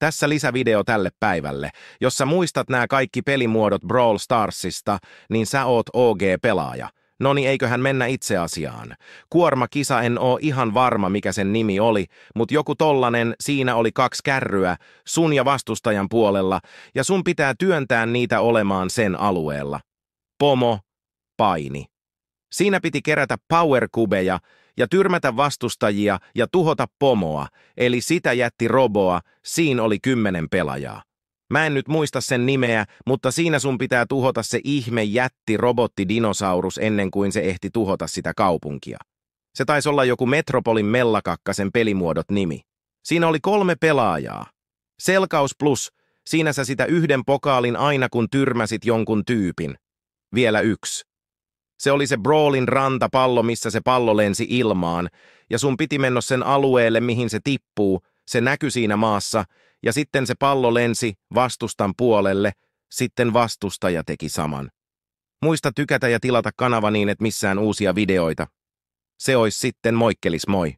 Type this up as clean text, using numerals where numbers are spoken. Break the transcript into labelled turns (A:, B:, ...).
A: Tässä lisävideo tälle päivälle. Jos sä muistat nämä kaikki pelimuodot Brawl Starsista, niin sä oot OG-pelaaja. Noni, eiköhän mennä itse asiaan. Kuormakisa, en oo ihan varma mikä sen nimi oli, mutta joku tollanen, siinä oli 2 kärryä sun ja vastustajan puolella, ja sun pitää työntää niitä olemaan sen alueella. Pomo, paini. Siinä piti kerätä power-kubeja ja tyrmätä vastustajia ja tuhota pomoa, eli sitä jätti roboa, siinä oli 10 pelaajaa. Mä en nyt muista sen nimeä, mutta siinä sun pitää tuhota se ihme jätti robottidinosaurus ennen kuin se ehti tuhota sitä kaupunkia. Se taisi olla joku Metropolin mellakakkasen pelimuodot nimi. Siinä oli 3 pelaajaa. Selkaus plus, siinä sä sitä 1 pokaalin aina kun tyrmäsit jonkun tyypin. Vielä 1. Se oli se Brawlin rantapallo, missä se pallo lensi ilmaan, ja sun piti mennä sen alueelle, mihin se tippuu, se näkyi siinä maassa, ja sitten se pallo lensi vastustan puolelle, sitten vastustaja teki saman. Muista tykätä ja tilata kanava niin, et missään uusia videoita. Se ois sitten moikkelis moi.